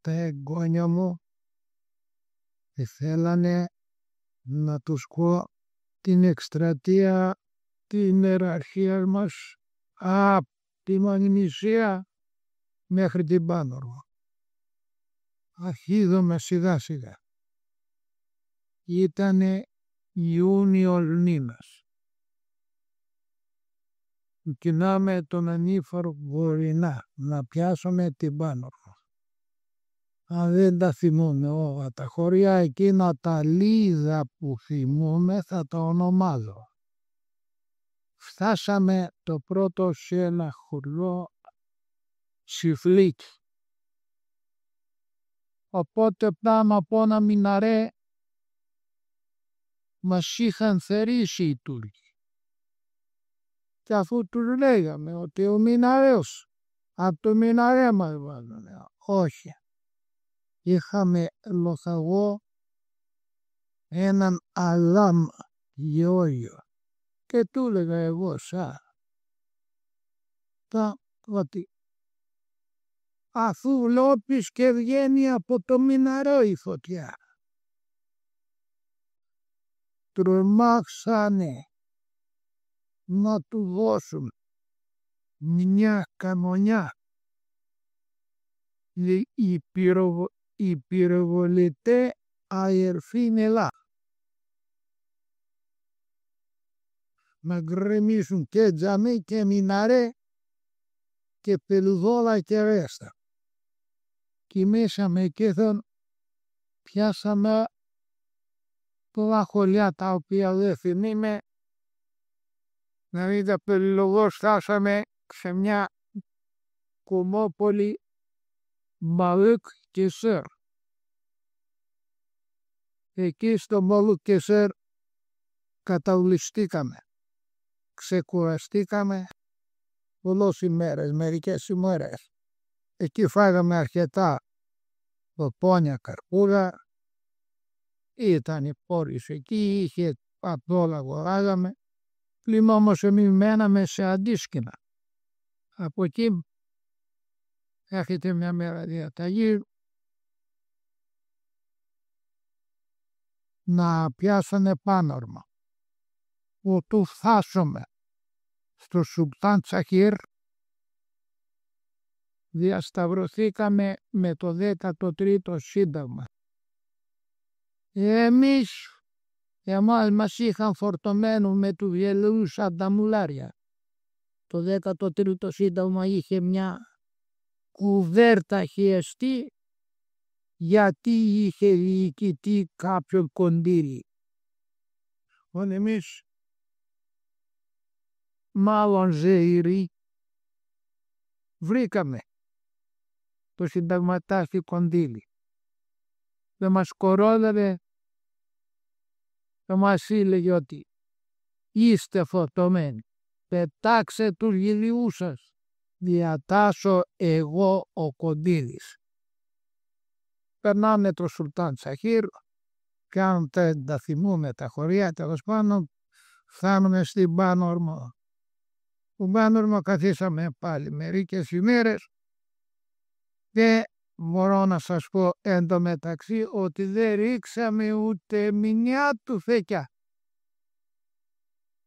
τα εγγόνια μου θέλανε να τους πω την εκστρατεία την ιεραρχία μας από τη Μαγνησία μέχρι την Πάνορμο. Αρχίζομαι σιγά σιγά. Ήτανε Ιούνιος μήνας. Κοινάμε τον ανήφορο βορεινά να πιάσουμε την Πάνορμο. Αν δεν τα θυμούμε όλα τα χωριά εκείνα τα λίγα που θυμούμε θα τα ονομάζω. Φτάσαμε το πρώτο σε ένα χωριό Σιφλίκι. Οπότε πάνω από ένα μιναρέ μας είχαν θερήσει οι Τούρκοι. Και αφού τους λέγαμε ότι ο μιναρέος, από το μιναρέ μας βάζανε, όχι. Είχαμε λοχαγό έναν Αλάμ Γεώργιο και του έλεγα εγώ ότι αφού βλόπεις και βγαίνει από το μιναρό η φωτιά. Τρομάξανε να του δώσουν μια κανονιά. Οι πυροβολητές αερφή νελά. Να γκρεμίσουν και τζαμί και μιναρέ και πελουδόλα και ρέστα. Κοιμήσαμε εκεί, πιάσαμε πολλά χωριά τα οποία δεν θυμήμαι. Δηλαδή τα περιλογώς φτάσαμε σε μια κομμόπολη Μαλούκ και Σέρ. Εκεί στο Μαλούκ και Σέρ καταβληστήκαμε. Ξεκουραστήκαμε πολλές ημέρες, μερικές ημέρες. Εκεί φάγαμε αρκετά ποπόνια, καρπούρα. Ήταν οι πόρες εκεί, είχε απ' όλα αγοράζαμε. Πλην όμως εμείς μέναμε σε αντίσκηνα. Από εκεί έρχεται μια μέρα διαταγή να πιάσανε Πάνορμα. Ότου φτάσουμε στο Σουλτάν Τσαχίρ, διασταυρωθήκαμε με το 13ο Σύνταγμα. Εμάς μας είχαν φορτωμένο με του γελούς ανταμουλάρια. Το 13ο Σύνταγμα είχε μια κουβέρτα χιεστή γιατί είχε διοικητή κάποιον κοντήρι. Εμείς μάλλον ζεϊροί βρήκαμε το συνταγματάρχη κονδύλι. Δεν μας κορόδευε, δεν μας έλεγε ότι είστε φορτωμένοι. Πετάξε τους γυλιούς σας. Διατάσω εγώ ο κοντήλης. Περνάμε το Σουλτάν Τσαχίρ, κάνουν τα θυμούμε τα χωριά, τέλος πάντων, φτάνουμε στην Πάνορμο. Στην Πάνορμο καθίσαμε πάλι μερικές ημέρες και μπορώ να σας πω εντωμεταξύ ότι δεν ρίξαμε ούτε μηνιά του φεκιά.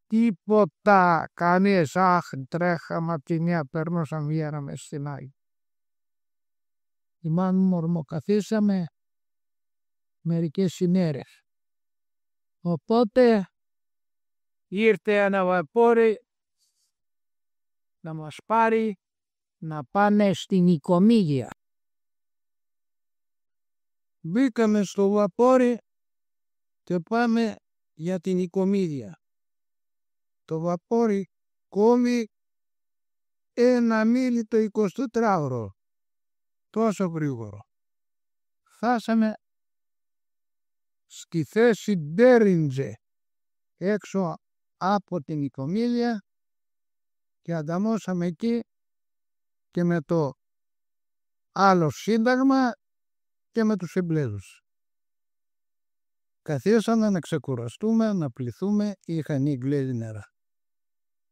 Τίποτα, κανείς, τρέχαμε από τη μία, περνούσαμε, βγαίναμε στην άλλη. Η Πάνορμο καθίσαμε μερικές ημέρες. Οπότε ήρθε ένα βαπόρι να μας πάρει να πάνε στην Νικομίδια. Μπήκαμε στο βαπόρι και πάμε για την Νικομίδια. Το βαπόρι κόβει ένα μίλι το 24ωρο. Τόσο γρήγορο. Φτάσαμε στη θέση Ντέριντζε έξω από την Νικομίδια και ανταμώσαμε εκεί και με το άλλο σύνταγμα και με τους εμπλέζους. Καθίσαμε να ξεκουραστούμε, να πληθούμε, είχαν οι Εγγλέζοι νερά.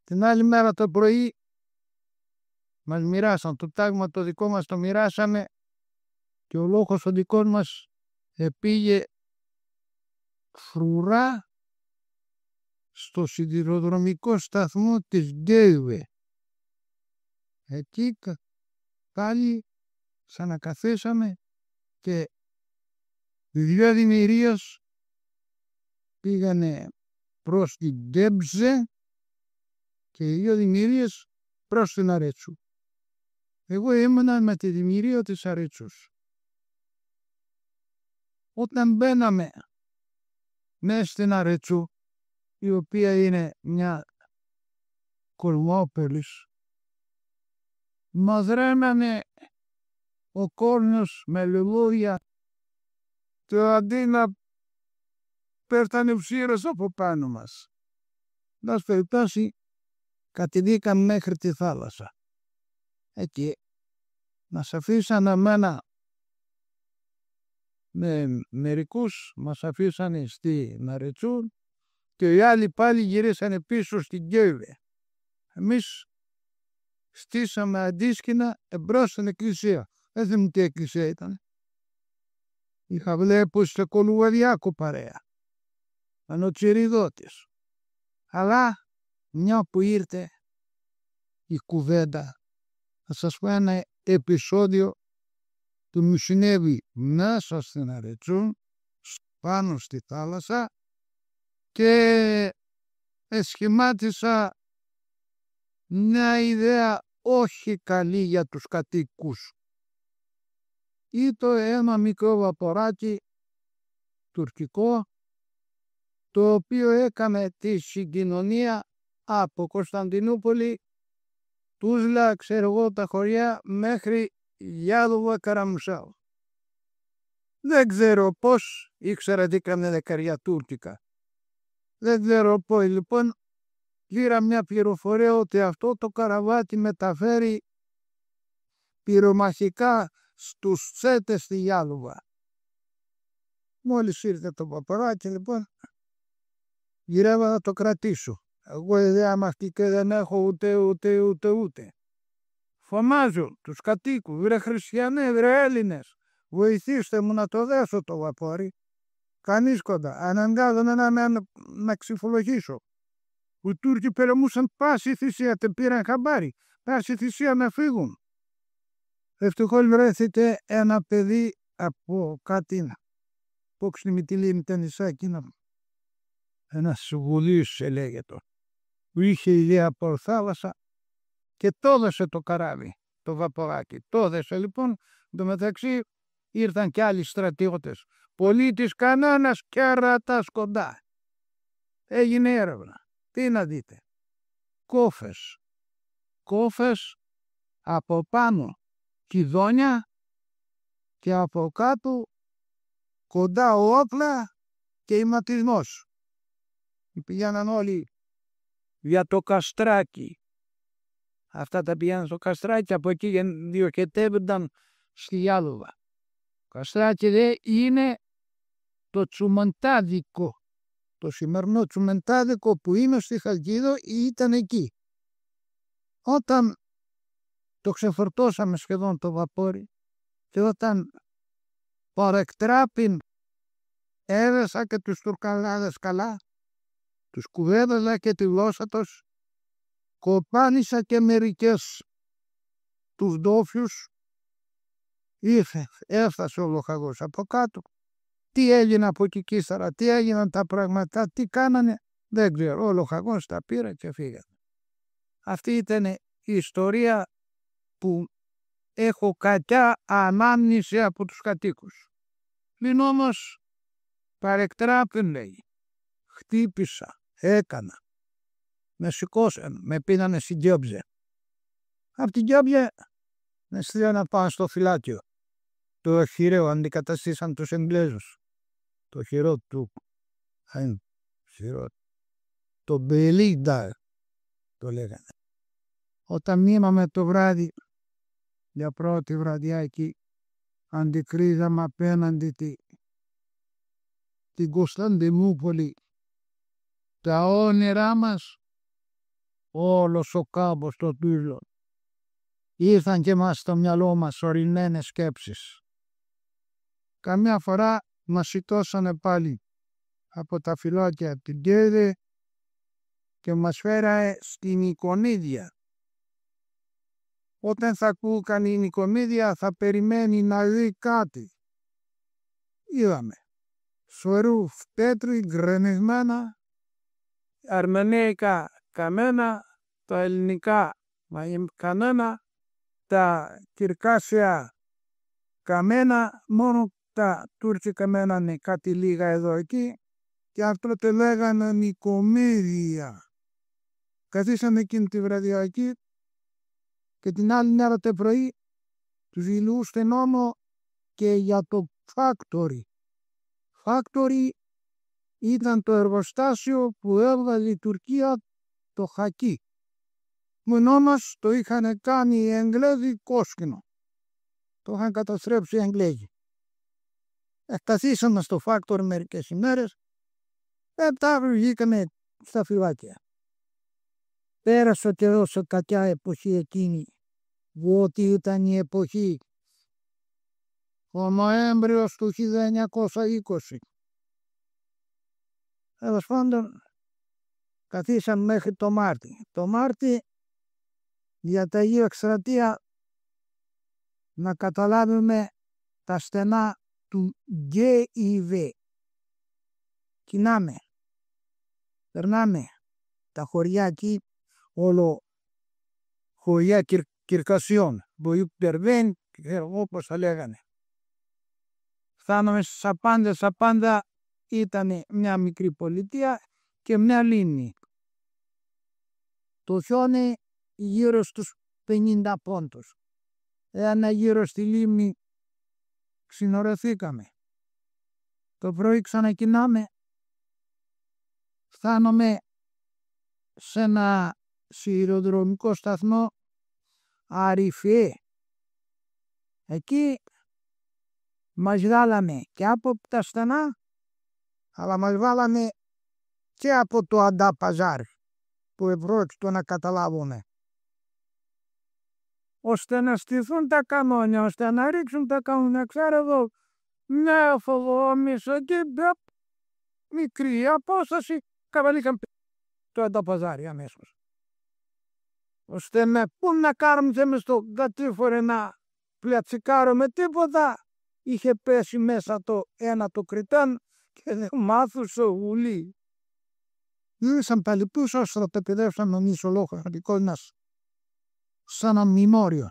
Την άλλη μέρα το πρωί μας μοιράσαν το τάγμα, το δικό μας το μοιράσαμε και ο λόγος ο δικός μας πήγε φρουρά στο σιδηροδρομικό σταθμό της Γκέιβε. Εκεί πάλι ξανακαθίσαμε και οι δυο δημιουργίες πήγανε προς την Γκέμπζε και οι δύο δημιουργίες προς την Αρέτσου. Εγώ ήμουνα με τη δημιουργία της Αρέτσους. Όταν μπαίναμε μέσα στην Αρέτσου, η οποία είναι μια κοσμόπολης, μας ρέμανε ο κόσμος με λουλούδια και αντί να πέφτανε ψήρες από πάνω μας. Μας περιπτώσει κατηδίκαμε μέχρι τη θάλασσα. Εκεί μας αφήσαν εμένα με μερικούς, μας αφήσανε στη Αρέτσου και οι άλλοι πάλι γυρίσανε πίσω στην Γκέιβε. Εμείς στήσαμε αντίσκηνα εμπρός στην εκκλησία. Δεν θυμάμαι τι εκκλησία ήταν. Είχα βλέπω σε κολουβαδιάκο παρέα. Ανοτσιριδότης. Αλλά μια που ήρθε η κουβέντα, θα σας πω ένα επεισόδιο που μου συνέβη μέσα στην Αρέτσου, πάνω στη θάλασσα, και εσχημάτισα μια ιδέα όχι καλή για τους κατοίκους. Ήταν ένα μικρό βαποράκι τουρκικό, το οποίο έκανε τη συγκοινωνία από Κωνσταντινούπολη, Τούσλα, ξέρω εγώ, τα χωριά, μέχρι Γιάδοβα, Καραμουσάου. Δεν ξέρω πώς, ήξερα τι έκανε δεκαριά τουρκικά. Δεν ξέρω πώς, λοιπόν, πήρα μια πληροφορία ότι αυτό το καραβάτι μεταφέρει πυρομαχικά στους τσέτες στη Γιάδοβα. Μόλις ήρθε το παπαράκι, λοιπόν, γυρεύω να το κρατήσω. Εγώ ιδέα μαχτική δεν έχω ούτε. Φωνάζω τους κατοίκους, βρε χριστιανοί, βρε Έλληνες, βοηθήστε μου να το δέσω το βαπόρι. Κανείς κοντά, αναγκάζομαι να ξυφολογήσω. Οι Τούρκοι περιμούσαν πάση θυσία, τε πήραν χαμπάρι, πάση θυσία να φύγουν. Ευτυχώς βρέθηκε ένα παιδί από κάτι, πώς τη Μυτιλήνη τα νησάκι, ένας Βουλής λέγεται, που είχε ιδέα από θάλασσα και το έδωσε το καράβι, το βαποράκι. Το έδωσε, λοιπόν, εντωμεταξύ ήρθαν κι άλλοι στρατιώτες. Πολίτης κανένας και ρατάς κοντά. Έγινε έρευνα. Τι να δείτε. Κόφες από πάνω κυδόνια και από κάτω κοντά όπλα και ηματισμός. Πηγαίναν όλοι για το καστράκι. Αυτά τα πηγαίναν στο καστράκι, από εκεί διοχετεύονταν στη Γιάδοβα. Καστράκι δε είναι το τσουμαντάδικο. Το σημερινό τσουμαντάδικο που είναι στη Χαλκίδο ήταν εκεί. Όταν το ξεφορτώσαμε σχεδόν το βαπόρι και όταν παρεκτράπην έδεσα και τους Τουρκαλάδες καλά, τους κουβένταζα και τη γλώσσα τους, κοπάνισα και μερικές τους ντόφιους, έφτασε ο λοχαγός από κάτω. Τι έγινε από εκεί ύστερα, τι έγιναν τα πράγματα, τι κάνανε, δεν ξέρω. Ο λοχαγός τα πήρα και φύγανε. Αυτή ήταν η ιστορία που έχω κακιά ανάμνηση από τους κατοίκους. Μην όμως παρεκτράπην, λέει, χτύπησα, έκανα, με σηκώσαν, με πίνανε στην Γκέμπζε. Από την Γκέμπζε με στείλαν να πάω στο φυλάκιο. Το χειραίο αντικαταστήσαν τους Εγγλέζους. Το χειρό του, το Μπελίγδα το λέγανε. Όταν μείναμε το βράδυ, για πρώτη βραδιά εκεί, αντικρίζαμε απέναντι την Κωνσταντινούπολη. Τα όνειρά μας, όλος ο κάμπος των Τούρλων, ήρθαν και μας στο μυαλό μας ορεινές σκέψεις. καμιά φορά μας σηκώσανε πάλι από τα φυλάκια την Κέρδη και μας φέραε στην Νικομίδια. Όταν θα ακούει κανεί η Νικομίδια θα περιμένει να δει κάτι. Είδαμε σωρού πέτρι γκρεμισμένα, αρμενέικα καμένα, τα ελληνικά κανένα, τα κυρκάσια καμένα, μόνο τα τουρκικά μένανε κάτι λίγα εδώ εκεί και αυτό το λέγανε Νικομίδια. Καθίσαμε εκείνη τη βραδιά εκεί και την άλλη μέρα το πρωί τους μιλούσε νόμο και για το factory. Factory ήταν το εργοστάσιο που έβγαλε η Τουρκία το χακί. Μόνο όμως το είχαν κάνει οι Εγγλέζοι κόσκινο. Το είχαν καταστρέψει οι Εγγλέζοι. Καθίσαμε στο factory μερικές ημέρες, μετά βγήκαμε στα φυλάκια. Πέρασε και όσο κακιά εποχή εκείνη, διότι ήταν η εποχή ο Νοέμβριος του 1920. Τέλος πάντων, καθίσαμε μέχρι το Μάρτι. Το Μάρτι, για τα Αγίου Εκστρατεία, να καταλάβουμε τα στενά του ΓΙΒ. Κινάμε, περνάμε τα χωριά εκεί, όλο χωριά Κυρκασιών, Μποϊπτερβέν, όπως τα λέγανε. Φτάναμε στα πάντα, στα πάντα ήταν μια μικρή πολιτεία και μια λίμνη. Το χιόνι γύρω στους 50 πόντους. Ένα γύρω στη λίμνη ξινορεθήκαμε. Το πρωί ξανακινάμε. Φτάνομαι σε ένα σιδηροδρομικό σταθμό Αρифέ. Εκεί μας βγάλαμε και από τα στενά, αλλά μας βάλαμε και από το Αντάπαζάρ που ευρώκειτο να καταλάβουμε. Ώστε να στηθούν τα κανόνια, ώστε να ρίξουν τα κανόνια. Ξέρω εγώ, μια φοβόμισο και μικρή απόσταση καβαλήκαμε το Αντάπαζάρι αμέσως. Ώστε με πού να κάνουμε μες στο κατήφορε να πλατσικάρουμε τίποτα. Είχε πέσει μέσα το ένα το κριτάν και δεν μάθουσε ο γουλή. Ήρθαν πάλι πίσω, στρατοπεδεύσαν νομίζω ολόκληρο μας σαν ένα μνημόριο,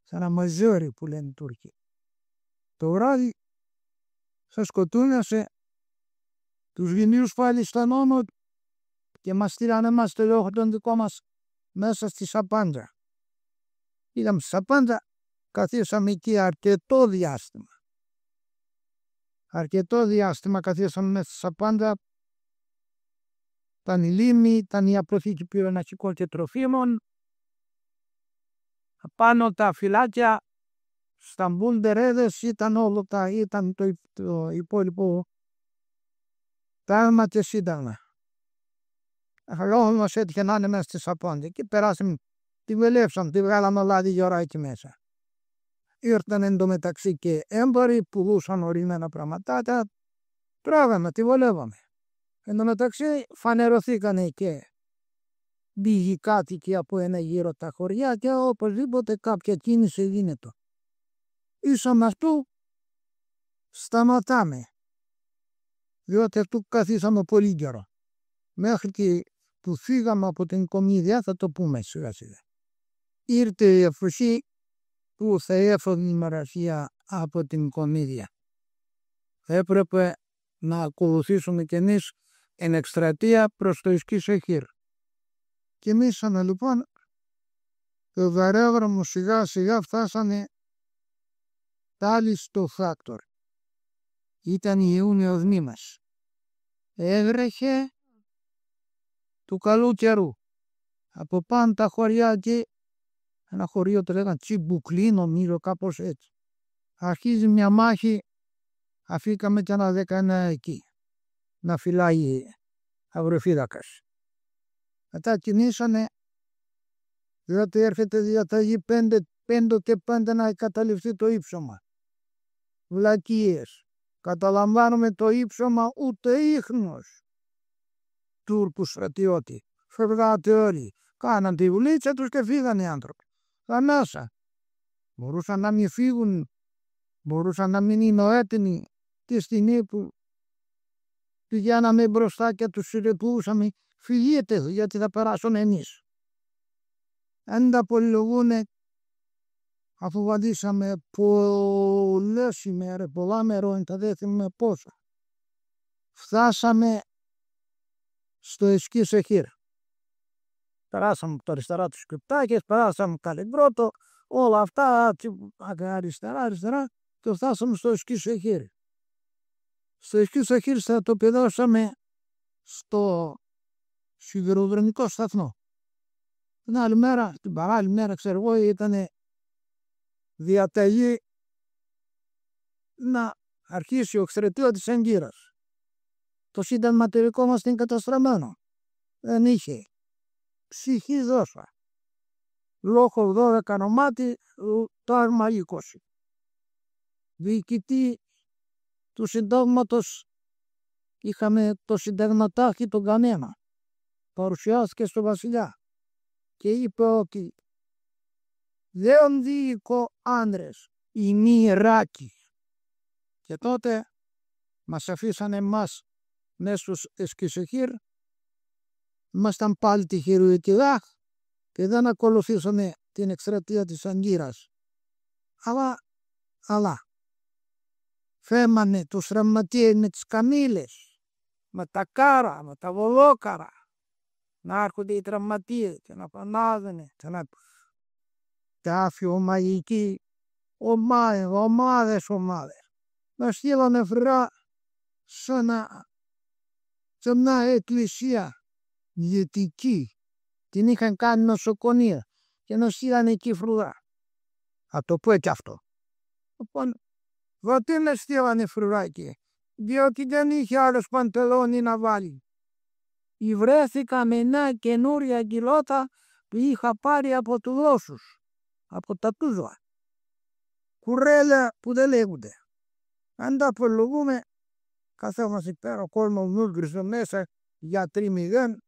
σαν ένα μαζόρι που λένε οι Τούρκοι. Το βράδυ σας σκοτούνιασε, τους γυναίους πάλι στα νόμο και μας στείλανε εμάς το λόγο τον δικό μας μέσα στη Σαπάντα. Είδαμε στη Σαπάντα, καθίσαμε εκεί αρκετό διάστημα. Αρκετό διάστημα καθίσαμε μέσα στη Σαπάντα. Ήταν η λίμνη, ήταν η αποθήκη πυροναχικών και τροφίμων. Πάνω τα φυλάκια, στα μπουλντερέδες ήταν όλο ήταν το υπόλοιπο πράγμα και σύνταγμα. Λόγω μας έτυχε να είναι μέσα στη Σαπάντα. Εκεί περάσαμε, τη βελεύσαμε, τη βγάλαμε λάδι γιορά εκεί μέσα. Ήρθαν εντωμεταξύ και έμποροι, πουλούσαν ορισμένα πραγματάτα, τράβαμε, τη βολεύαμε. Εντωμεταξύ φανερωθήκανε και πήγοι κάτοικοι από ένα γύρω τα χωριά και οπωσδήποτε κάποια κίνηση γίνεται. Ίσον αυτού σταματάμε, διότι αυτού καθίσαμε πολύ καιρό. Μέχρι και που φύγαμε από την Κομίδια, θα το πούμε σιγά σιγά. Ήρθε η εποχή που θα έφερνε η μαρασία από την Κομίδια. Έπρεπε να ακολουθήσουμε κι εμείς εν εκστρατεία προς το Ισκής Εχήρ. Και εμείς λοιπόν το βαρέγραμμο σιγά σιγά φτάσανε πάλι στο φάκτορ. Ήταν Ιούνιος μήνας. Έβρεχε του καλού καιρού. Από πάνω τα χωριά εκεί, ένα χωριό το λέγανε Τσιμπουκλή, νομίζω κάπως έτσι. Αρχίζει μια μάχη, αφήκαμε και ένα 19 εκεί να φυλάει αγροφύλακας. Μετά κινήσανε, διότι έρχεται διαταγή 5 και 5 να καταληφθεί το ύψωμα. βλακίες. Καταλαμβάνουμε το ύψωμα ούτε ίχνος. Τούρκου στρατιώτη. Φευγάτε όλοι. Κάναν τη βουλίτσα τους και φύγανε οι άνθρωποι. Μέσα. Μπορούσαν να μην φύγουν. Μπορούσαν να μην είναι έτοιμοι τη στιγμή που πηγαίναμε μπροστά και τους συρρετούσαμε. Φυγείτε γιατί θα περάσουν εμείς. Αν τα πολυλογούνε, αφού βαδίσαμε πολλές ημέρες, πολλά μερόντα, δεν θυμάμαι πόσα, φτάσαμε στο Εσκή Σεχίρ. Περάσαμε από τα αριστερά τους Κρυπτάκες, περάσαμε Καλιγκρότο, όλα αυτά αριστερά και φτάσαμε στο Εσκή Σεχίρ. Στο Εσκή Σεχίρ στρατοπεδώσαμε στο σιδηροδρομικό σταθμό. Την άλλη μέρα, την παράλληλη μέρα, ξέρω εγώ, ήταν διαταγή να αρχίσει ο στρατιώτης Αγκύρας. Το συνταγματικό μας είναι καταστραμμένο. Δεν είχε ψυχή δόσα. Λόγω 12 νομάτι, το άρμα 20. Διοικητή του συντάγματος είχαμε το συνταγματάρχη τον Κανένα. Παρουσιάστηκε στο βασιλιά και είπε ότι δεν διοικώ άνδρες, οι μη ράκοι. Και τότε μας αφήσανε εμάς μέσα στους Εσκισεχήρ, ήμασταν πάλι τυχεροί και δεν ακολουθήσαμε την εκστρατεία της Αγκύρας. Αλλά φέμανε τους ραμματίες με τις καμήλες, με τα κάρα, με τα βολόκαρα, να έρχονται οι τραυματίες και να πανάδανε και να τάφιο μαγική ομάδες. Να στείλανε φρουρά σε μια εκκλησία ιδιωτική. Την είχαν κάνει νοσοκομεία και να στείλανε εκεί φρουρά. Θα το πω και αυτό. Λοιπόν, γιατί να στείλανε φρουρά εκεί? Διότι δεν είχε άλλος παντελόνι να βάλει. Βρέθηκα με μια καινούρια γκυλότα που είχα πάρει από τους Ρώσους, από τα Τούζα. Κουρέλια που δεν λέγονται. Αν τα απολογούμε, καθόμαστε πέρα, ο κόσμος μούγκριζε μέσα, γιατροί μηδέν.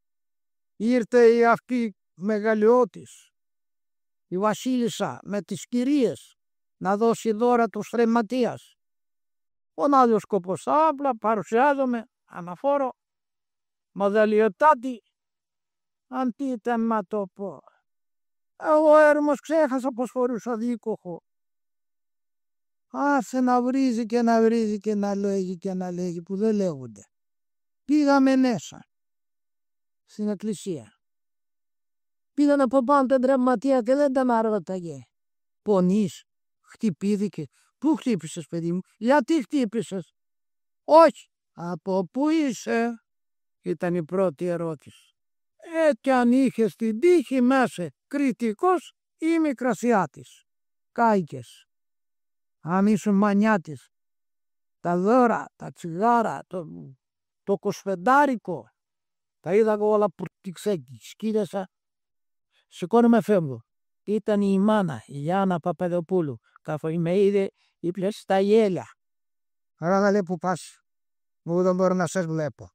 Ήρθε η αυτή μεγαλειώτης, η βασίλισσα με τις κυρίες, να δώσει δώρα του στρεμματίας. Ο άλλος σκοπός απλά παρουσιάζομαι, αναφόρω, μοδελιωτάτη, αντίτεματοπό. Εγώ έρμος ξέχασα πως φορούσα δίκοχο. Άσε να βρίζει και να βρίζει και να λέγει που δεν λέγονται. Πήγαμε μέσα στην εκκλησία. Πήγαν από πάνω τον τραυματία και δεν τα μαρώταγε. Πονείς, χτυπήθηκε. Πού χτύπησες, παιδί μου? Γιατί χτύπησες? Όχι. Από πού είσαι? Ήταν η πρώτη ερώτηση. Και αν είχες την τύχη μέσα κριτικός ή Μικρασιάτης. Κάηκες. Αν ήσουν μανιάτης, τα δώρα, τα τσιγάρα, το κοσφεντάρικο, τα είδα εγώ όλα πουρτιξέκι, σκύλεσα, σηκώνομαι φεύγω. Ήταν η μάνα, η Γιάννα Παπαδοπούλου, καθώς με είδε, είπε στα γέλια. Άρα λέει που πας, μου δεν μπορώ να σας βλέπω.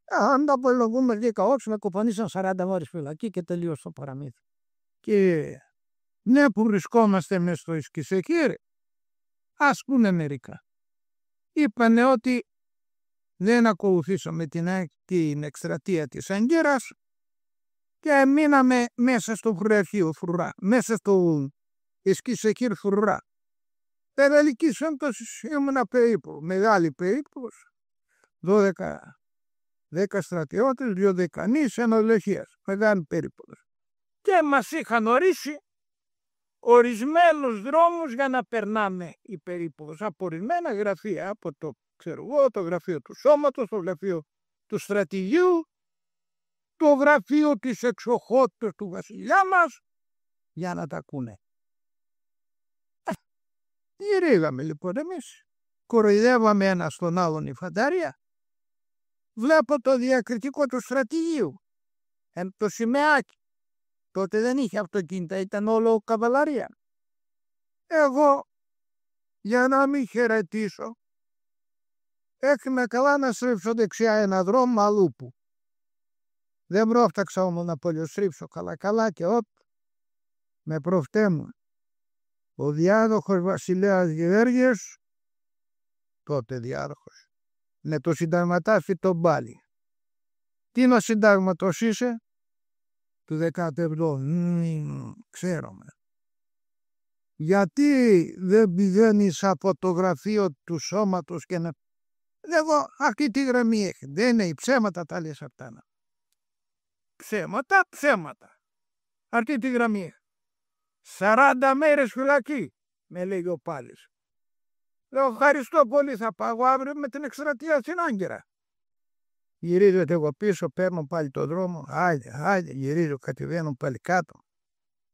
Αν τα απολογούμε λίγα όχι, με κοπανίσαν 40 ώρες φυλακή και τελείωσε το παραμύθι. Και ναι που βρισκόμαστε μες στο Εσκισεχήρ, ας πούνε μερικά. Είπανε ότι δεν ακολουθήσαμε την εκστρατεία της Αγκύρας και μείναμε μέσα στο φρουραρχείο Φρουρά, μέσα στο Εσκισεχήρ Φρουρά. Περαλική σύμπτωση ήμουνα περίπου, μεγάλη περίπτωση, 10 στρατιώτες, 2 δεκανείς, ένα λεχείας, μεγάλη περίπτωση. Και μας είχαν ορίσει ορισμένους δρόμους για να περνάμε οι περίπτωση από ορισμένα γραφεία, από το γραφείο του σώματος, το γραφείο του στρατηγίου, το γραφείο της εξοχότητας του βασιλιά μας, για να τα ακούνε. Γυρίγαμε λοιπόν εμείς, κοροϊδεύαμε ένα στον άλλον η φαντάρια. Βλέπω το διακριτικό του στρατηγίου, το σημαίακι. Τότε δεν είχε αυτοκίνητα, ήταν όλο καβαλαρία. Εγώ για να μην χαιρετήσω. Έκρινα καλά να στρίψω δεξιά ένα δρόμο αλλού που. Δεν πρόφταξα όμως να πολιοστρίψω καλά και με προφτέμουν. Ο διάδοχος βασιλέας Γεώργιος, τότε διάδοχος, με το συνταγματάρχη τον Πάλι. Τι να συντάγματος είσαι? Του 17ου. Ξέρομαι. Γιατί δεν πηγαίνεις από το γραφείο του σώματος και να... Εγώ αυτή τη γραμμή έχει. Δεν είναι οι ψέματα τα λες αυτά. Ψέματα. Αυτή τη γραμμή έχει. 40 μέρες φυλακή, με λέει ο Πάλης. Λέω ευχαριστώ πολύ, θα πάω αύριο με την εκστρατεία στην Άγκυρα. Γυρίζω εγώ πίσω, παίρνω πάλι το δρόμο, άιντε, γυρίζω, κατεβαίνω πάλι κάτω.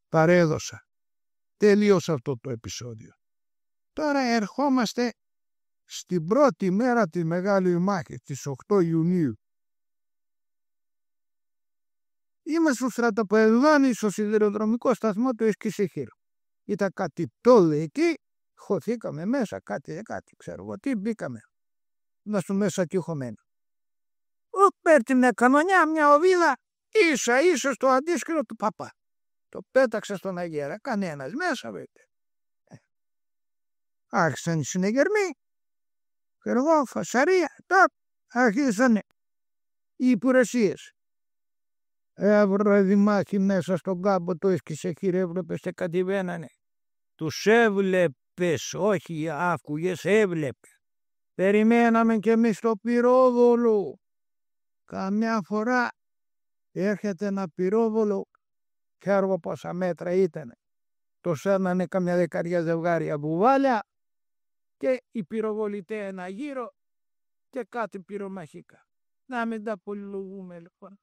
Παρέδωσα. Τελείωσε αυτό το επεισόδιο. Τώρα ερχόμαστε στην πρώτη μέρα της Μεγάλης Μάχης, τις 8 Ιουνίου. Είμαι στο στρατοπεδόνι, στο σιδηροδρομικό σταθμό του Εσκησεχήρου. Ήταν κάτι τόλοι εκεί, χωθήκαμε μέσα, κάτι, ξέρω εγώ τι, μπήκαμε. Να σου μέσα και χωμένο. Πέρτινε κανονιά μια οβίδα, ίσα στο αντίσκηνο του παπά. Το πέταξε στον αγέρα, κανένας μέσα βέβαια. Άρχισαν οι συνεγερμοί, εγώ, φασαρία, άρχισαν οι υπηρεσίες. Έβρε μάχη μέσα στον κάμπο του Εσκησεχήρ, έβλεπες και κατηβαίνανε. Τους έβλεπες, όχι άκουγες, έβλεπες. Περιμέναμε κι εμείς στο πυρόβολο. Καμιά φορά έρχεται ένα πυρόβολο, ξέρω πόσα μέτρα ήταν. Το σέρνανε καμιά δεκαριά ζευγάρια μπουβάλια και οι πυροβολητές ένα γύρο και κάτι πυρομαχικά. Να μην τα πολυλογούμε λοιπόν.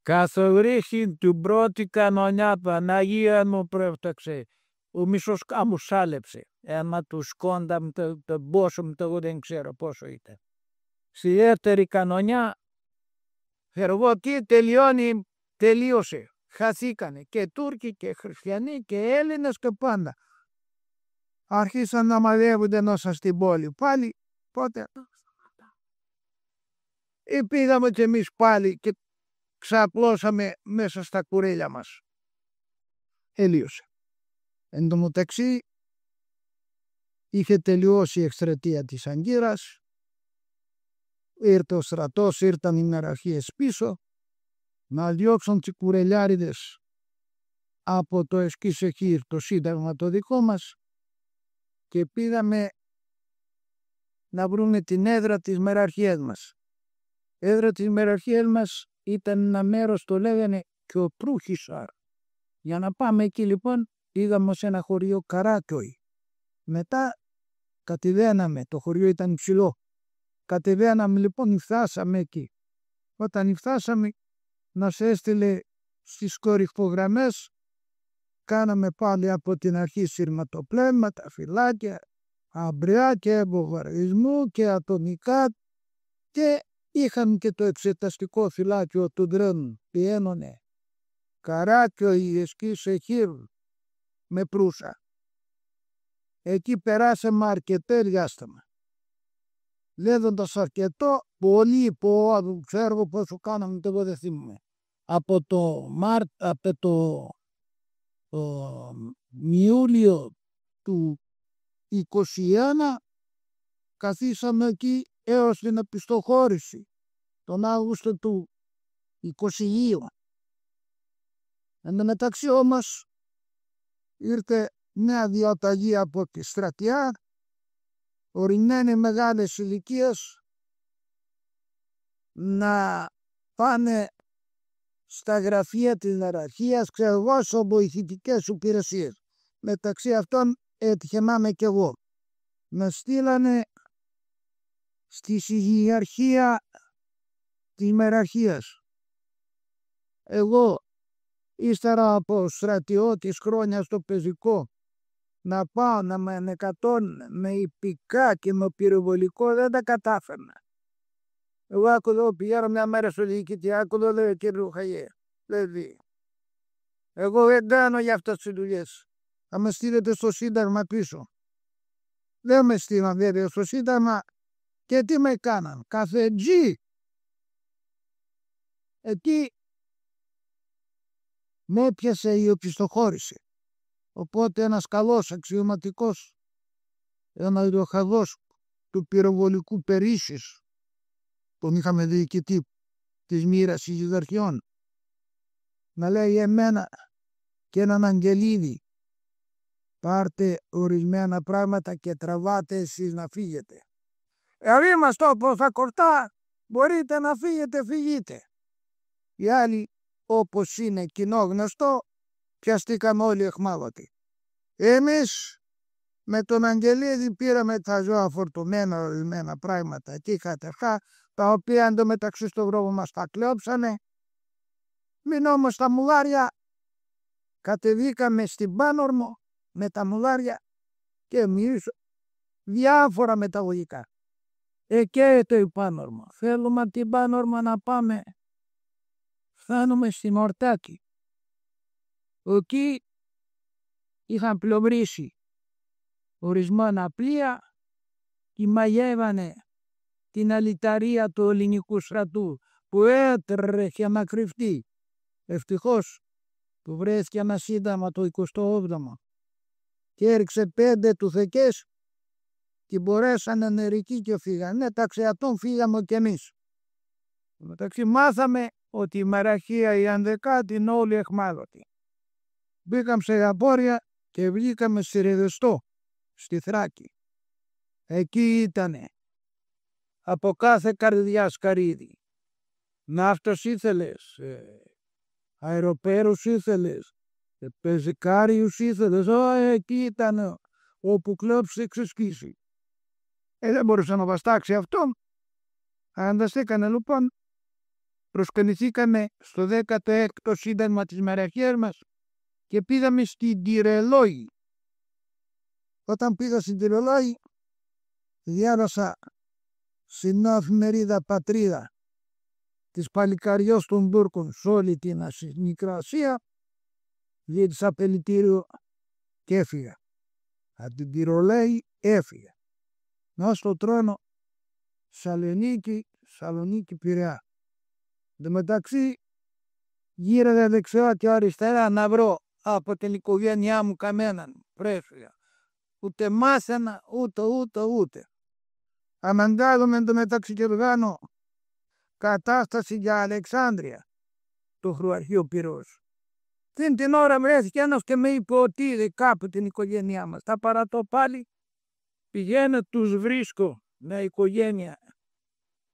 Καθορίχη του πρώτη κανονιά, Παναγία μου πρόφταξε. Ο μισοσκά μου σάλεψε. Έμα του σκόντα μου το μπόσο μου, εγώ δεν ξέρω πόσο ήταν. Στη δεύτερη κανονιά, εγώ τι τελείωσε. Χαθήκανε και Τούρκοι και Χριστιανοί και Έλληνες και πάντα. Άρχισαν να μαδεύονται μέσα στην πόλη. Πάλι, πότε. Πήγαμε και εμείς πάλι και ξαπλώσαμε μέσα στα κουρέλια μας. Τελείωσε. Εν τω μεταξύ είχε τελειώσει η εκστρατεία της Αγκύρας, ήρθε ο στρατός, ήρθαν οι μεραρχίες πίσω να διώξουν τις κουρελιάριδες από το Εσκησεχήρ, το σύνταγμα το δικό μας, και πήγαμε να βρούμε την έδρα της μεραρχίας μας. Έδρα της μεραρχίας μας ήταν ένα μέρος, το λέγανε και ο Τρούχισαρ. Για να πάμε εκεί λοιπόν πήγαμε σε ένα χωριό Καράκιοι. Μετά κατεβαίναμε, το χωριό ήταν υψηλό. Κατεβαίναμε λοιπόν, φτάσαμε εκεί. Όταν φτάσαμε μας έστειλε στις κορυφογραμμές, κάναμε πάλι από την αρχή σειρματοπλέγματα, φυλάκια, αμπριά και βομβαρδισμού και ατομικά, και είχαμε και το εξεταστικό φυλάκιο του Ντρέν, πιένωνε Καράκιοι, Εσκησεχήρ με Προύσα. Εκεί περάσαμε αρκετό διάστημα. Λέγοντας αρκετό, πολύ, ξέρω πόσο κάναμε, το δεν θυμάμαι. Από το Ιούλιο του 21 καθίσαμε εκεί έως την επιστοχώρηση τον Αύγουστο του 22. Εν τω μεταξύ όμως ήρθε μια διαταγή από τη στρατιά, ορισμένοι μεγάλες ηλικίες να πάνε στα γραφεία της ιεραρχίας, ξέρω εγώ, σε βοηθητικές υπηρεσίες. Μεταξύ αυτών έτυχε να είμαι κι εγώ. Με στείλανε στη ιεραρχία της μεραρχίας. Εγώ, ύστερα από στρατιώτης χρόνια στο πεζικό, να πάω να με ανεκατώνουν με ιππικά και με πυροβολικό, δεν τα κατάφερνα. Εγώ άκουδα, πηγαίνω μια μέρα στο διοικητή, άκουδα, λέει, κύριε Ρουχαγέ, δηλαδή, εγώ δεν κάνω για αυτές τις δουλειές. Θα με στείλετε στο Σύνταγμα πίσω. Δεν με στείλαν βέβαια στο Σύνταγμα και τι με κάναν. Καθετζή. Εκεί με έπιασε η οπισθοχώρηση. Οπότε ένας καλός αξιωματικός, ένας διοχαδός του πυροβολικού Περίσσης, τον είχαμε διοικητή της μοίρας ιεραρχιών, να λέει εμένα και έναν Αγγελίδη, πάρτε ορισμένα πράγματα και τραβάτε εσείς να φύγετε. Είμαστε όπως θα κορτά, μπορείτε να φύγετε, φύγετε. Οι άλλοι, όπως είναι κοινό γνωστό, πιαστήκαμε όλοι εχμάλωτοι. Εμείς με τον Αγγελίδη πήραμε τα ζώα φορτωμένα ορισμένα πράγματα και καταρχά, τα οποία εντωμεταξύ στον δρόμο μας τα κλέψανε. Μην όμως τα μουλάρια, κατεβήκαμε στην Πάνορμο με τα μουλάρια και εμείς διάφορα μεταγωγικά. Εκαίεται η Πάνορμο. Θέλουμε την Πάνορμο να πάμε. Φτάνουμε στη Μορτάκη. Εκεί είχαν πλημμυρίσει ορισμένα πλοία και μαγεύανε την αλυταρία του ελληνικού στρατού που έτρεχε να κρυφτεί. Ευτυχώς του βρέθηκε ένα σύνταγμα το 28ο και έριξε 5 τουθεκές και μπορέσανε νερικοί και φύγανε. Τα ξεατών φύγαμε κι εμείς. Μεταξύ μάθαμε ότι η μαραχία η Ανδεκάτη είναι όλοι εχμάλωτοι. Μπήκαμε σε απόρρια και βγήκαμε στη Ρεδεστό, στη Θράκη. Εκεί ήτανε από κάθε καρδιά σκαρίδι. Ναύτος ήθελες, αεροπέρους ήθελες, πεζικάριους ήθελες, εκεί ήταν όπου κλέψε ξεσκίσει. Δεν μπορούσε να βαστάξει αυτόν. Ανταστήκανε λοιπόν, προσκυνηθήκαμε στο 16ο Σύνταγμα της μαραχίας μας και πήγαμε στην Τυρελόη. Όταν πήγα στην Τυρελόη, διάβασα στην εφημερίδα Πατρίδα της παλικαριός των Τούρκων σε όλη την Μικρά Ασία, ζήτησα απελητήριο και έφυγα. Από την Τυρελόη έφυγα. Να στο τρώνο Σαλονίκη Πειραιά. Εν τω μεταξύ γύρευα δεξιά και αριστερά να βρω από την οικογένειά μου κανέναν πρέφυγα. Ούτε μάθαινα ούτε. Αναγκάζομαι εν τω μεταξύ και οργάνω κατάσταση για Αλεξάνδρεια, το Χρουαρχείο Πυρός. Την ώρα βρέθηκε ένας και με είπε ότι είδε κάπου την οικογένειά μας. Θα παρατώ πάλι, πηγαίνω, τους βρίσκω μια οικογένεια,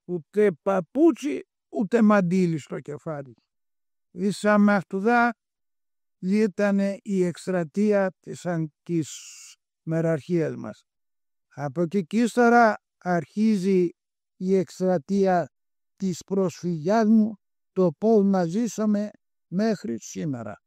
ούτε παπούτσι ούτε μαντίλι στο κεφάλι. Ίσα με αυτούδα ήταν η εκστρατεία της μεραρχίας μας. Από εκεί και ύστερα αρχίζει η εκστρατεία της προσφυγιάς μου, το πώς να ζήσαμε μέχρι σήμερα.